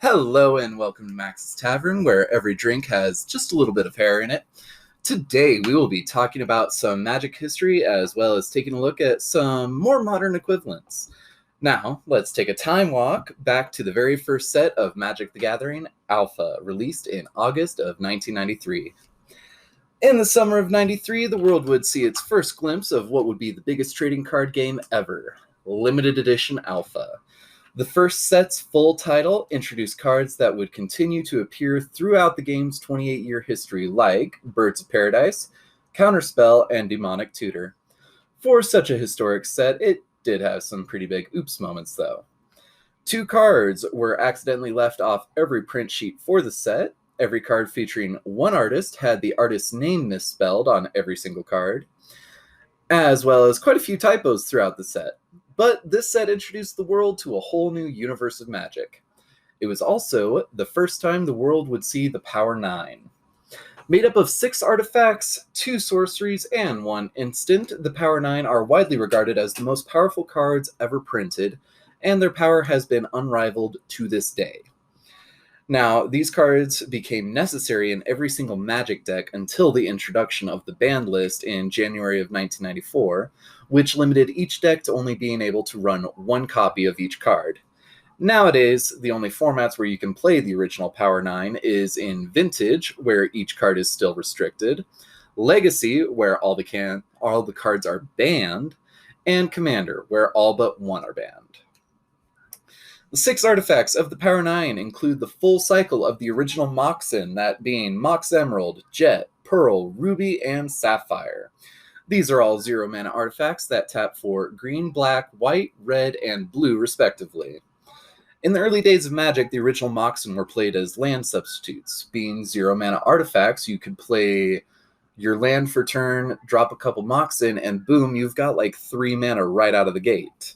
Hello and welcome to Max's Tavern, where every drink has just a little bit of hair in it. Today we will be talking about some Magic history as well as taking a look at some more modern equivalents. Now, let's take a time walk back to the very first set of Magic the Gathering Alpha, released in August of 1993. In the summer of 93, the world would see its first glimpse of what would be the biggest trading card game ever, Limited Edition Alpha. The first set's full title introduced cards that would continue to appear throughout the game's 28-year history, like Birds of Paradise, Counterspell, and Demonic Tutor. For such a historic set, it did have some pretty big oops moments, though. 2 cards were accidentally left off every print sheet for the set. Every card featuring one artist had the artist's name misspelled on every single card, as well as quite a few typos throughout the set. But this set introduced the world to a whole new universe of Magic. It was also the first time the world would see the Power 9. Made up of 6 artifacts, 2 sorceries, and 1 instant, the Power 9 are widely regarded as the most powerful cards ever printed, and their power has been unrivaled to this day. Now, these cards became necessary in every single Magic deck until the introduction of the banned list in January of 1994, which limited each deck to only being able to run 1 copy of each card. Nowadays, the only formats where you can play the original Power 9 is in Vintage, where each card is still restricted, Legacy, where all the cards are banned, and Commander, where all but 1 are banned. The 6 artifacts of the Power 9 include the full cycle of the original Moxen, that being Mox Emerald, Jet, Pearl, Ruby, and Sapphire. These are all 0-mana artifacts that tap for green, black, white, red, and blue, respectively. In the early days of Magic, the original Moxen were played as land substitutes. Being 0-mana artifacts, you could play your land for turn, drop a couple Moxen, and boom, you've got like 3 mana right out of the gate.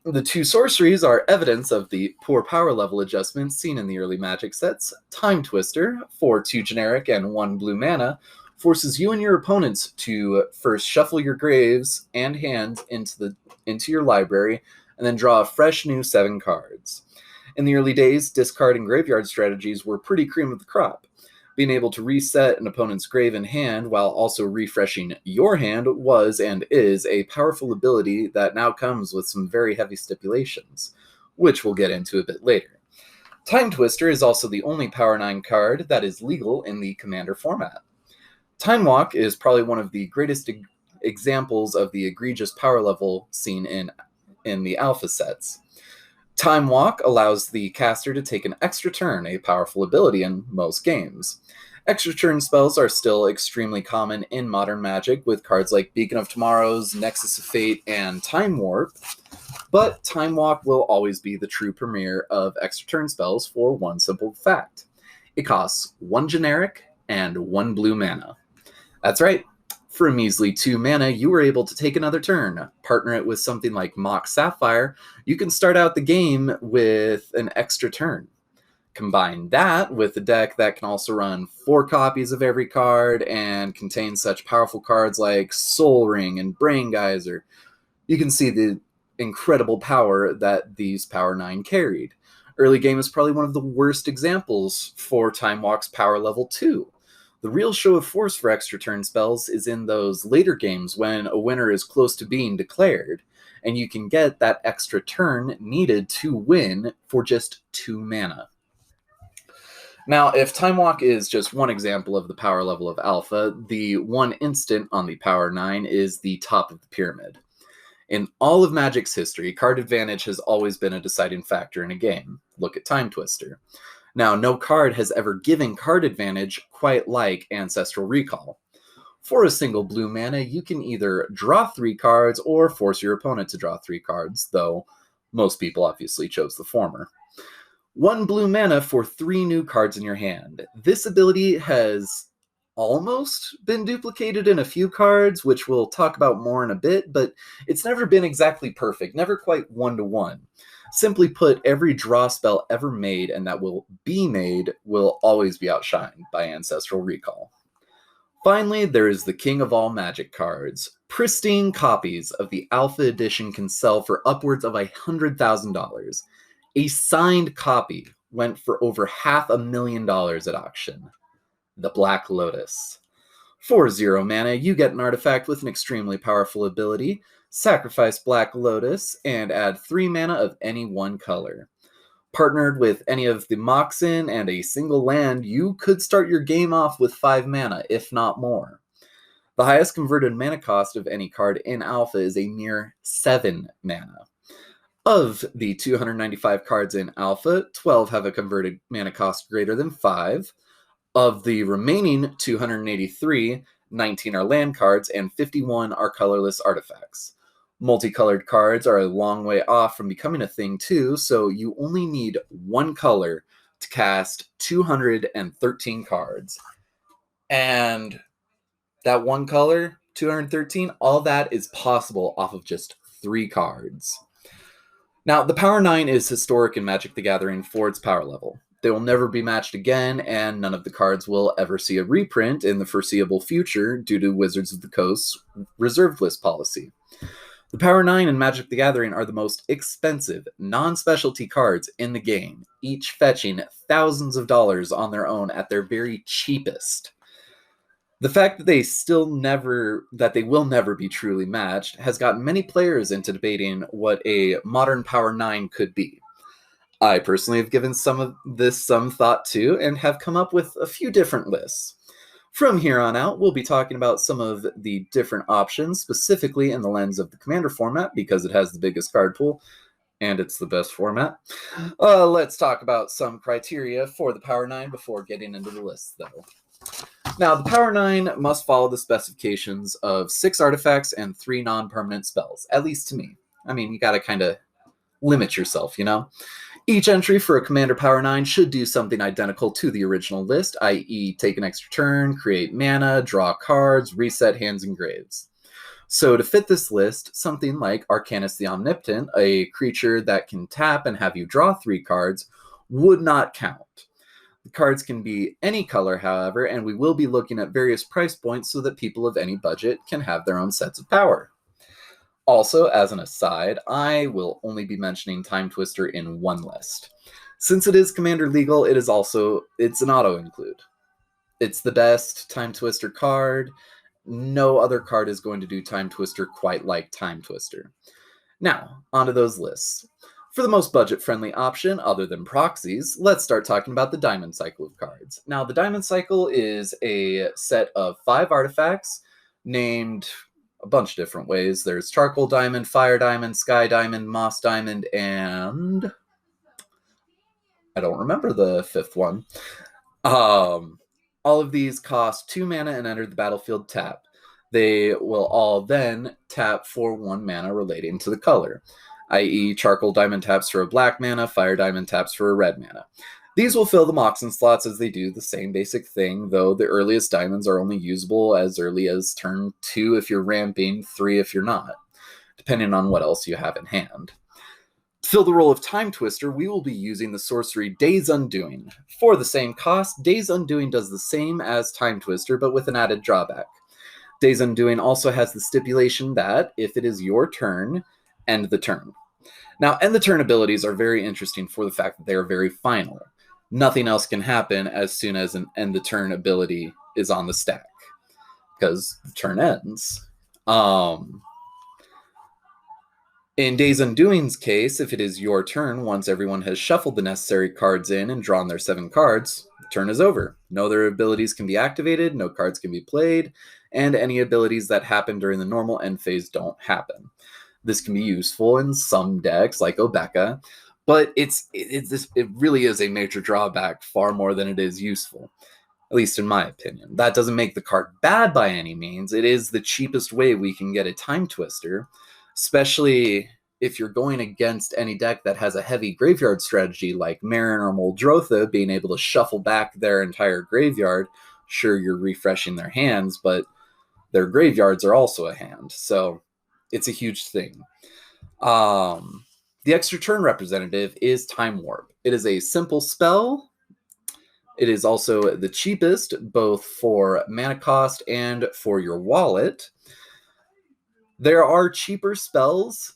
The 2 sorceries are evidence of the poor power level adjustments seen in the early Magic sets. Time Twister, for 2 generic and 1 blue mana, forces you and your opponents to first shuffle your graves and hands into your library, and then draw a fresh new 7 cards. In the early days, discard and graveyard strategies were pretty cream of the crop. Being able to reset an opponent's grave and hand while also refreshing your hand was and is a powerful ability that now comes with some very heavy stipulations, which we'll get into a bit later. Time Twister is also the only Power 9 card that is legal in the Commander format. Time Walk is probably one of the greatest examples of the egregious power level seen in the Alpha sets. Time Walk allows the caster to take an extra turn, a powerful ability in most games. Extra turn spells are still extremely common in modern Magic, with cards like Beacon of Tomorrows, Nexus of Fate, and Time Warp, but Time Walk will always be the true premier of extra turn spells for one simple fact. It costs 1 generic and 1 blue mana. That's right. For a measly 2 mana, you were able to take another turn. Partner it with something like Mox Sapphire, you can start out the game with an extra turn. Combine that with a deck that can also run 4 copies of every card and contain such powerful cards like Soul Ring and Brain Geyser. You can see the incredible power that these Power 9 carried. Early game is probably one of the worst examples for Time Walk's power level 2. The real show of force for extra turn spells is in those later games when a winner is close to being declared, and you can get that extra turn needed to win for just 2 mana. Now, if Time Walk is just one example of the power level of Alpha, the 1 instant on the Power 9 is the top of the pyramid. In all of Magic's history, card advantage has always been a deciding factor in a game. Look at Time Twister. Now, no card has ever given card advantage quite like Ancestral Recall. For a single blue mana, you can either draw 3 cards or force your opponent to draw 3 cards, though most people obviously chose the former. 1 blue mana for 3 new cards in your hand. This ability has almost been duplicated in a few cards, which we'll talk about more in a bit, but it's never been exactly perfect, never quite 1-to-1. Simply put, every draw spell ever made and that will be made will always be outshined by Ancestral Recall. Finally, there is the king of all Magic cards. Pristine copies of the Alpha Edition can sell for upwards of $100,000. A signed copy went for over $500,000 at auction. The Black Lotus. For 0 mana, you get an artifact with an extremely powerful ability. Sacrifice Black Lotus and add 3 mana of any one color. Partnered with any of the Moxen and a single land, you could start your game off with 5 mana, if not more. The highest converted mana cost of any card in Alpha is a mere 7 mana. Of the 295 cards in Alpha, 12 have a converted mana cost greater than 5. Of the remaining 283, 19 are land cards and 51 are colorless artifacts. Multicolored cards are a long way off from becoming a thing too, so you only need one color to cast 213 cards. And that one color, 213, all that is possible off of just 3 cards. Now, the Power 9 is historic in Magic the Gathering for its power level. They will never be matched again, and none of the cards will ever see a reprint in the foreseeable future due to Wizards of the Coast's reserved list policy. The Power 9 and Magic the Gathering are the most expensive, non-specialty cards in the game, each fetching thousands of dollars on their own at their very cheapest. The fact that they will never be truly matched has gotten many players into debating what a modern Power 9 could be. I personally have given some of this some thought too, and have come up with a few different lists. From here on out, we'll be talking about some of the different options, specifically in the lens of the Commander format, because it has the biggest card pool, and it's the best format. Let's talk about some criteria for the Power 9 before getting into the list, though. Now, the Power 9 must follow the specifications of 6 artifacts and 3 non-permanent spells, at least to me. I mean, you gotta kind of limit yourself, you know? Each entry for a Commander Power 9 should do something identical to the original list, i.e. take an extra turn, create mana, draw cards, reset hands and graves. So to fit this list, something like Arcanus the Omnipotent, a creature that can tap and have you draw 3 cards, would not count. The cards can be any color, however, and we will be looking at various price points so that people of any budget can have their own sets of power. Also, as an aside, I will only be mentioning Time Twister in one list. Since it is Commander legal, it's an auto-include. It's the best Time Twister card. No other card is going to do Time Twister quite like Time Twister. Now, onto those lists. For the most budget-friendly option, other than proxies, let's start talking about the Diamond Cycle of cards. Now, the Diamond Cycle is a set of 5 artifacts named a bunch of different ways. There's Charcoal Diamond, Fire Diamond, Sky Diamond, Moss Diamond, and I don't remember the 5th one. All of these cost 2 mana and enter the battlefield tap. They will all then tap for 1 mana relating to the color, i.e. Charcoal Diamond taps for a black mana, Fire Diamond taps for a red mana. These will fill the Moxen slots as they do the same basic thing, though the earliest diamonds are only usable as early as turn 2 if you're ramping, 3 if you're not, depending on what else you have in hand. To fill the role of Time Twister, we will be using the sorcery Days Undoing. For the same cost, Days Undoing does the same as Time Twister, but with an added drawback. Days Undoing also has the stipulation that, if it is your turn, end the turn. Now, end the turn abilities are very interesting for the fact that they are very final. Nothing else can happen as soon as an end the turn ability is on the stack, because the turn ends. In Days Undoing's case, if it is your turn, once everyone has shuffled the necessary cards in and drawn their 7 cards, the turn is over. No other abilities can be activated, no cards can be played, and any abilities that happen during the normal end phase don't happen. This can be useful in some decks, like Obeka, but it really is a major drawback far more than it is useful, at least in my opinion. That doesn't make the card bad by any means. It is the cheapest way we can get a Time Twister, especially if you're going against any deck that has a heavy graveyard strategy like Marin or Muldrotha, being able to shuffle back their entire graveyard. Sure, you're refreshing their hands, but their graveyards are also a hand, so it's a huge thing. The extra turn representative is Time Warp. It is a simple spell. It is also the cheapest, both for mana cost and for your wallet. There are cheaper spells,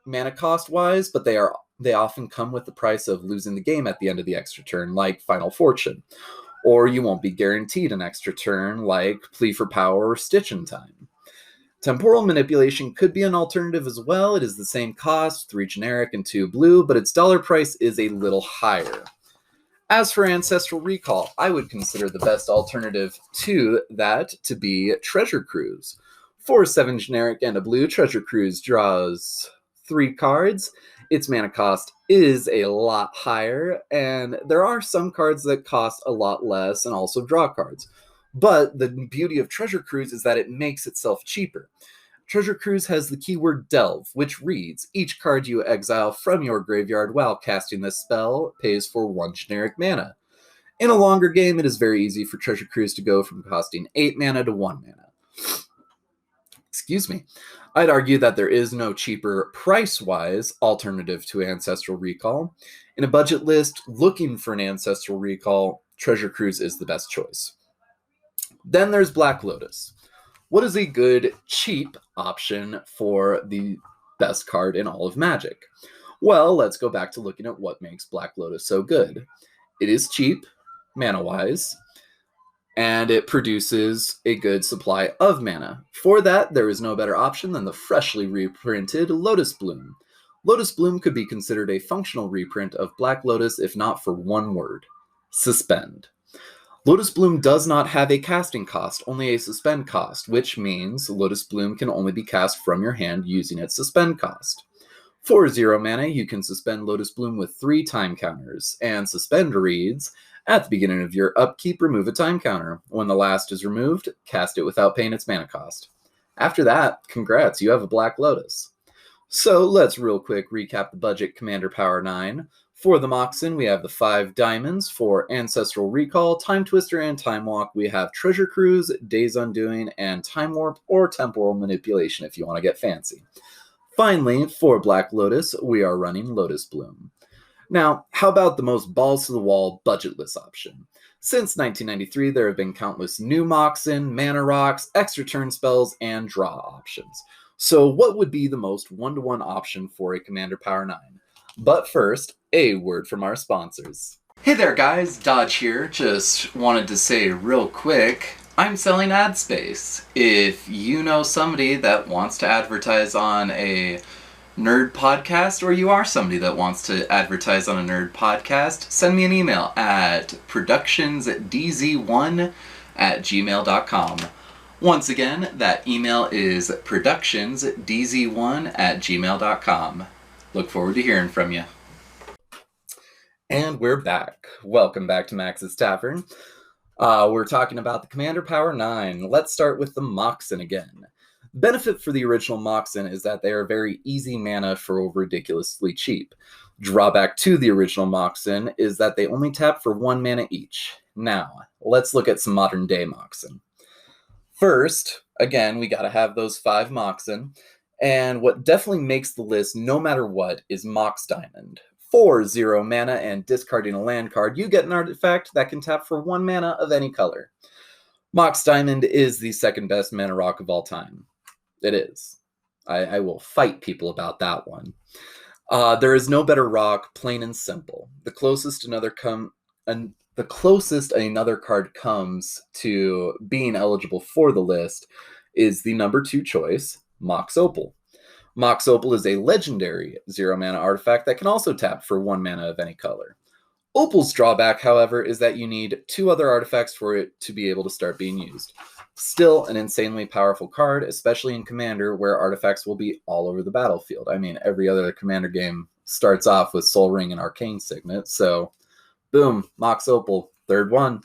mana cost-wise, but they are They often come with the price of losing the game at the end of the extra turn, like Final Fortune. Or you won't be guaranteed an extra turn, like Plea for Power or Stitch in Time. Temporal Manipulation could be an alternative as well. It is the same cost, 3 generic and 2 blue, but its dollar price is a little higher. As for Ancestral Recall, I would consider the best alternative to that to be Treasure Cruise. For 7 generic and a blue, Treasure Cruise draws 3 cards. Its mana cost is a lot higher, and there are some cards that cost a lot less and also draw cards. But the beauty of Treasure Cruise is that it makes itself cheaper. Treasure Cruise has the keyword Delve, which reads, each card you exile from your graveyard while casting this spell pays for 1 generic mana. In a longer game, it is very easy for Treasure Cruise to go from costing 8 mana to 1 mana. Excuse me. I'd argue that there is no cheaper, price-wise, alternative to Ancestral Recall. In a budget list looking for an Ancestral Recall, Treasure Cruise is the best choice. Then there's Black Lotus. What is a good, cheap option for the best card in all of Magic? Well, let's go back to looking at what makes Black Lotus so good. It is cheap, mana-wise, and it produces a good supply of mana. For that, there is no better option than the freshly reprinted Lotus Bloom. Lotus Bloom could be considered a functional reprint of Black Lotus if not for one word: suspend. Lotus Bloom does not have a casting cost, only a suspend cost, which means Lotus Bloom can only be cast from your hand using its suspend cost. For 0 mana, you can suspend Lotus Bloom with 3 time counters, and suspend reads, at the beginning of your upkeep, remove a time counter. When the last is removed, cast it without paying its mana cost. After that, congrats, you have a Black Lotus. So let's real quick recap the budget Commander Power 9. For the Moxen, we have the 5 diamonds. For Ancestral Recall, Time Twister, and Time Walk, we have Treasure Cruise, Days Undoing, and Time Warp or Temporal Manipulation if you want to get fancy. Finally, for Black Lotus, we are running Lotus Bloom. Now, how about the most balls-to-the-wall budgetless option? Since 1993, there have been countless new Moxen, mana rocks, extra turn spells, and draw options. So what would be the most one-to-one option for a Commander Power 9? But first, a word from our sponsors. Hey there guys, Dodge here. Just wanted to say real quick, I'm selling ad space. If you know somebody that wants to advertise on a nerd podcast, or you are somebody that wants to advertise on a nerd podcast, send me an email at productionsdz1@gmail.com. Once again, that email is productionsdz1@gmail.com. Look forward to hearing from you. And we're back. Welcome back to Max's Tavern. We're talking about the Commander Power 9. Let's start with the Moxen again. The benefit for the original Moxen is that they are very easy mana for ridiculously cheap. Drawback to the original Moxen is that they only tap for 1 mana each. Now, let's look at some modern day Moxen. First, again, we gotta have those 5 Moxen, and what definitely makes the list no matter what is Mox Diamond. For 0 mana and discarding a land card, you get an artifact that can tap for 1 mana of any color. Mox Diamond is the second best mana rock of all time. It is. I will fight people about that one. There is no better rock, plain and simple. The closest another card comes to being eligible for the list is the number 2 choice, Mox Opal. Mox Opal is a legendary 0 mana artifact that can also tap for 1 mana of any color. Opal's drawback, however, is that you need 2 other artifacts for it to be able to start being used. Still an insanely powerful card, especially in Commander, where artifacts will be all over the battlefield. I mean, every other Commander game starts off with Soul Ring and Arcane Signet, so boom, Mox Opal, third one.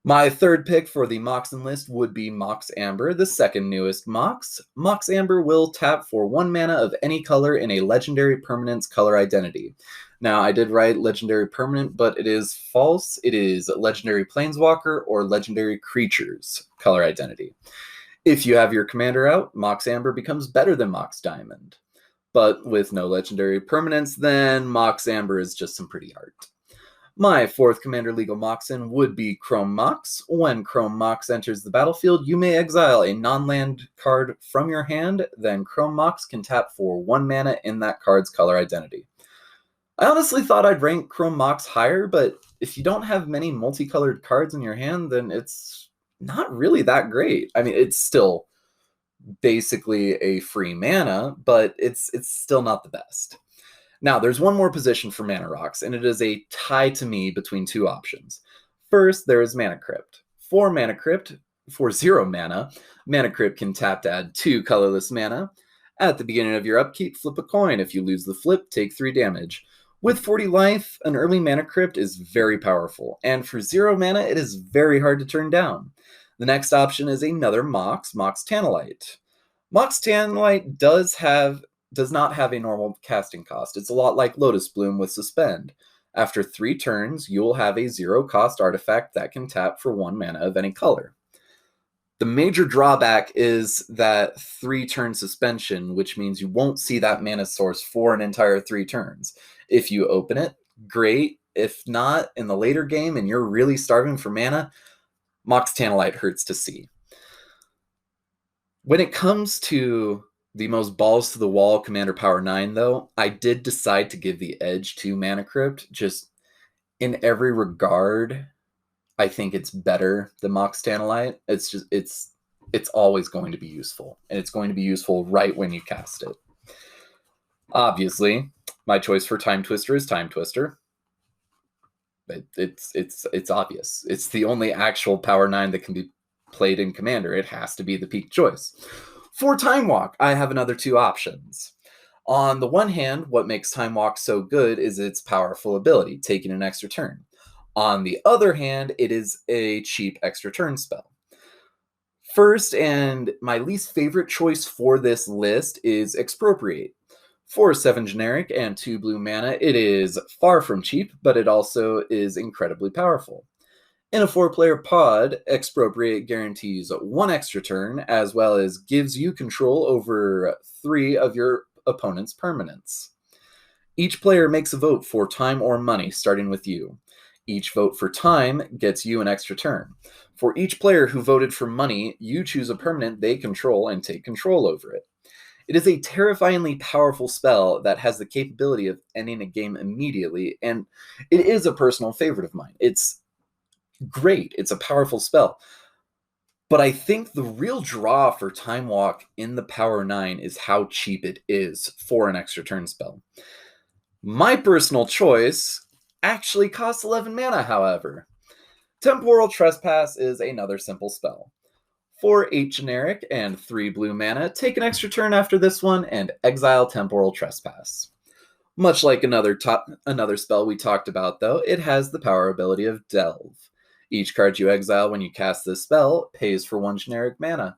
My third pick for the Moxen list would be Mox Amber, the second newest Mox. Mox Amber will tap for 1 mana of any color in a legendary permanent's color identity. Now, I did write legendary permanent, but it is false. It is legendary planeswalker or legendary creatures color identity. If you have your commander out, Mox Amber becomes better than Mox Diamond. But with no legendary permanents, then Mox Amber is just some pretty art. My fourth Commander Legal Moxen would be Chrome Mox. When Chrome Mox enters the battlefield, you may exile a non-land card from your hand, then Chrome Mox can tap for 1 mana in that card's color identity. I honestly thought I'd rank Chrome Mox higher, but if you don't have many multicolored cards in your hand, then it's not really that great. I mean, it's still basically a free mana, but it's still not the best. Now, there's one more position for mana rocks, and it is a tie to me between two options. First, there is Mana Crypt. For Mana Crypt, for 0 mana, Mana Crypt can tap to add 2 colorless mana. At the beginning of your upkeep, flip a coin. If you lose the flip, take 3 damage. With 40 life, an early Mana Crypt is very powerful, and for 0 mana, it is very hard to turn down. The next option is another Mox Tantalite. Mox Tantalite does not have a normal casting cost. It's a lot like Lotus Bloom with Suspend. After 3 turns, you'll have a 0-cost artifact that can tap for 1 mana of any color. The major drawback is that 3-turn suspension, which means you won't see that mana source for an entire 3 turns. If you open it, great. If not, in the later game and you're really starving for mana, Mox Tantalite hurts to see. When it comes to the most balls to the wall Commander Power 9, though, I did decide to give the edge to Mana Crypt. Just in every regard, I think it's better than Mox Tantalite. It's always going to be useful, and it's going to be useful right when you cast it. Obviously, my choice for Time Twister is Time Twister. It's obvious. It's the only actual Power 9 that can be played in Commander. It has to be the peak choice. For Time Walk, I have another 2 options. On the one hand, what makes Time Walk so good is its powerful ability, taking an extra turn. On the other hand, it is a cheap extra turn spell. First, and my least favorite choice for this list is Expropriate. For 7 generic and 2 blue mana, it is far from cheap, but it also is incredibly powerful. In a 4-player pod, Expropriate guarantees 1 extra turn, as well as gives you control over 3 of your opponent's permanents. Each player makes a vote for time or money, starting with you. Each vote for time gets you an extra turn. For each player who voted for money, you choose a permanent they control and take control over it. It is a terrifyingly powerful spell that has the capability of ending a game immediately, and it is a personal favorite of mine. It's great. It's a powerful spell. But I think the real draw for Time Walk in the Power 9 is how cheap it is for an extra turn spell. My personal choice actually costs 11 mana, however. Temporal Trespass is another simple spell. For 8 generic and 3 blue mana, take an extra turn after this one and exile Temporal Trespass. Much like another spell we talked about, though, it has the power ability of Delve. Each card you exile when you cast this spell pays for 1 generic mana.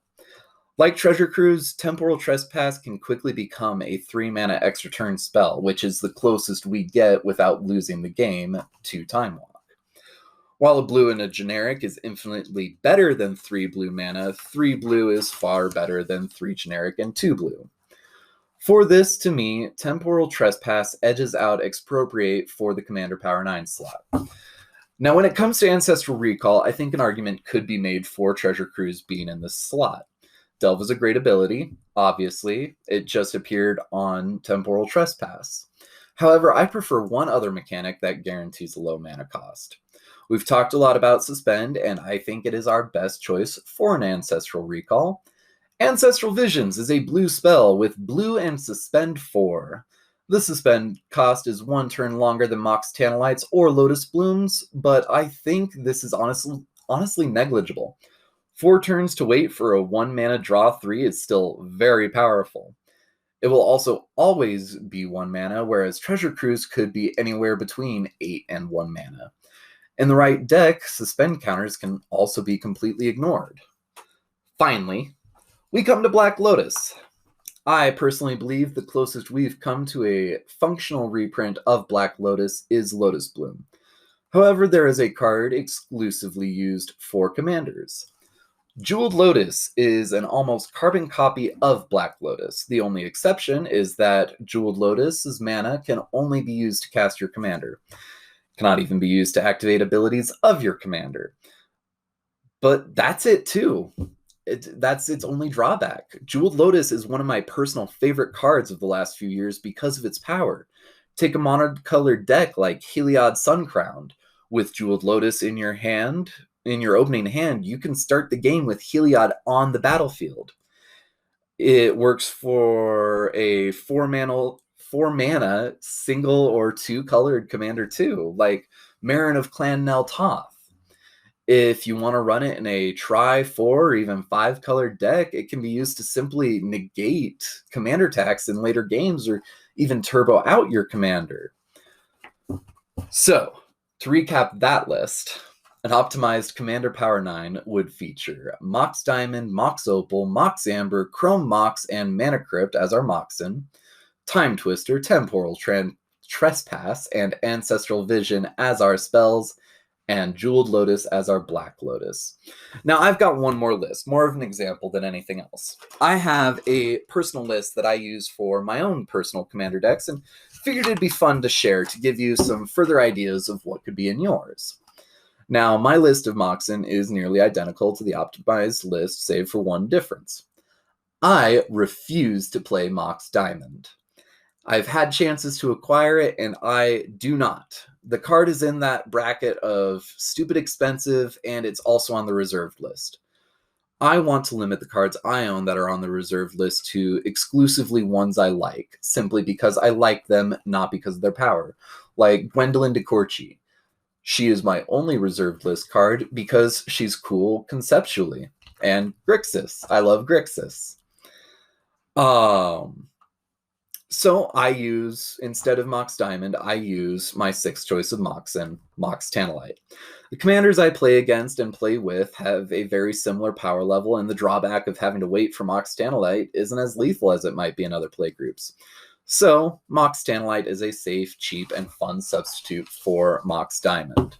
Like Treasure Cruise, Temporal Trespass can quickly become a 3 mana extra turn spell, which is the closest we get without losing the game to Time Walk. While a blue and a generic is infinitely better than 3 blue mana, 3 blue is far better than 3 generic and 2 blue. For this, to me, Temporal Trespass edges out Expropriate for the Commander Power 9 slot. Now, when it comes to Ancestral Recall, I think an argument could be made for Treasure Cruise being in this slot. Delve is a great ability, obviously. It just appeared on Temporal Trespass. However, I prefer one other mechanic that guarantees a low mana cost. We've talked a lot about Suspend, and I think it is our best choice for an Ancestral Recall. Ancestral Visions is a blue spell with blue and Suspend 4. The Suspend cost is 1 turn longer than Mox Tantalites or Lotus Blooms, but I think this is honestly negligible. 4 turns to wait for a 1 mana draw 3 is still very powerful. It will also always be 1 mana, whereas Treasure Cruise could be anywhere between 8 and 1 mana. In the right deck, Suspend counters can also be completely ignored. Finally, we come to Black Lotus. I personally believe the closest we've come to a functional reprint of Black Lotus is Lotus Bloom. However, there is a card exclusively used for commanders. Jeweled Lotus is an almost carbon copy of Black Lotus. The only exception is that Jeweled Lotus's mana can only be used to cast your commander. It cannot even be used to activate abilities of your commander. But that's it too. That's its only drawback. Jeweled Lotus is one of my personal favorite cards of the last few years because of its power. Take a monocolored deck like Heliod Suncrowned. With Jeweled Lotus in your hand, in your opening hand, you can start the game with Heliod on the battlefield. It works for a four mana single or two colored commander too, like Marin of Clan Nel Toth. If you want to run it in a four or even five colored deck, it can be used to simply negate commander attacks in later games or even turbo out your commander. So, to recap that list, an optimized Commander Power 9 would feature Mox Diamond, Mox Opal, Mox Amber, Chrome Mox, and Mana Crypt as our Moxen, Time Twister, Temporal Trespass, and Ancestral Vision as our spells, and Jeweled Lotus as our Black Lotus. Now, I've got one more list, more of an example than anything else. I have a personal list that I use for my own personal commander decks, and figured it'd be fun to share to give you some further ideas of what could be in yours. Now, my list of Moxen is nearly identical to the optimized list, save for one difference. I refuse to play Mox Diamond. I've had chances to acquire it, and I do not. The card is in that bracket of stupid expensive, and it's also on the reserved list. I want to limit the cards I own that are on the reserved list to exclusively ones I like, simply because I like them, not because of their power. Like Gwendolyn de Courchy. She is my only reserved list card because she's cool conceptually. And Grixis. I love Grixis. So I use, instead of Mox Diamond, I use my sixth choice of Moxen, Mox Tantalite. The commanders I play against and play with have a very similar power level, and the drawback of having to wait for Mox Tantalite isn't as lethal as it might be in other play groups. So, Mox Tantalite is a safe, cheap, and fun substitute for Mox Diamond.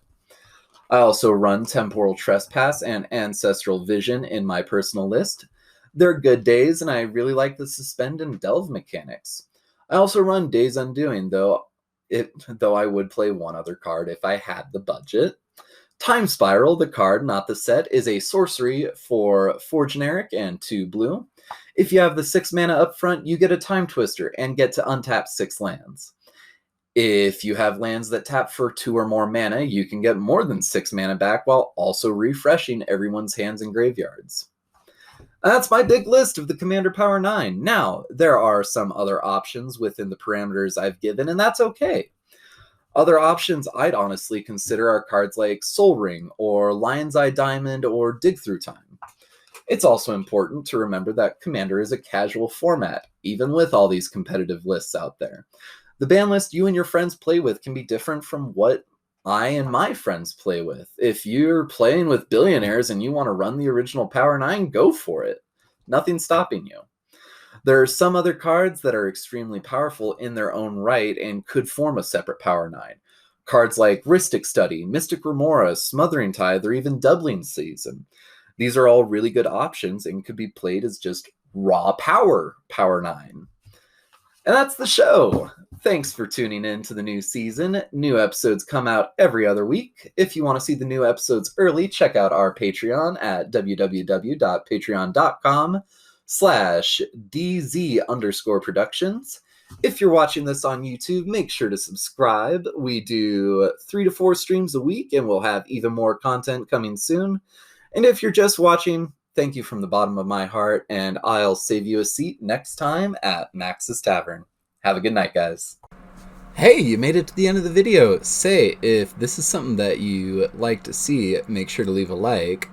I also run Temporal Trespass and Ancestral Vision in my personal list. They're good days, and I really like the Suspend and Delve mechanics. I also run Days Undoing, though I would play one other card if I had the budget. Time Spiral, the card, not the set, is a sorcery for 4 generic and 2 blue. If you have the 6 mana up front, you get a Time Twister and get to untap 6 lands. If you have lands that tap for 2 or more mana, you can get more than 6 mana back while also refreshing everyone's hands and graveyards. That's my big list of the Commander Power 9. Now, there are some other options within the parameters I've given, and that's okay. Other options I'd honestly consider are cards like Soul Ring, or Lion's Eye Diamond, or Dig Through Time. It's also important to remember that Commander is a casual format, even with all these competitive lists out there. The ban list you and your friends play with can be different from what I and my friends play with. If you're playing with billionaires and you want to run the original Power 9, go for it. Nothing's stopping you. There are some other cards that are extremely powerful in their own right and could form a separate Power 9. Cards like Rhystic Study, Mystic Remora, Smothering Tithe, or even Doubling Season. These are all really good options and could be played as just raw Power 9. And that's the show. Thanks for tuning in to the new season. New episodes come out every other week. If you want to see the new episodes early, check out our Patreon at www.patreon.com/DZ_productions. If you're watching this on YouTube, make sure to subscribe. We do 3 to 4 streams a week, and we'll have even more content coming soon. And if you're just watching, thank you from the bottom of my heart, and I'll save you a seat next time at Max's Tavern. Have a good night, guys. Hey, you made it to the end of the video. Say, if this is something that you like to see, make sure to leave a like,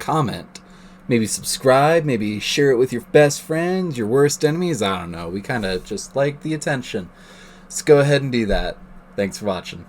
comment, maybe subscribe, maybe share it with your best friends, your worst enemies. I don't know. We kind of just like the attention. Let's go ahead and do that. Thanks for watching.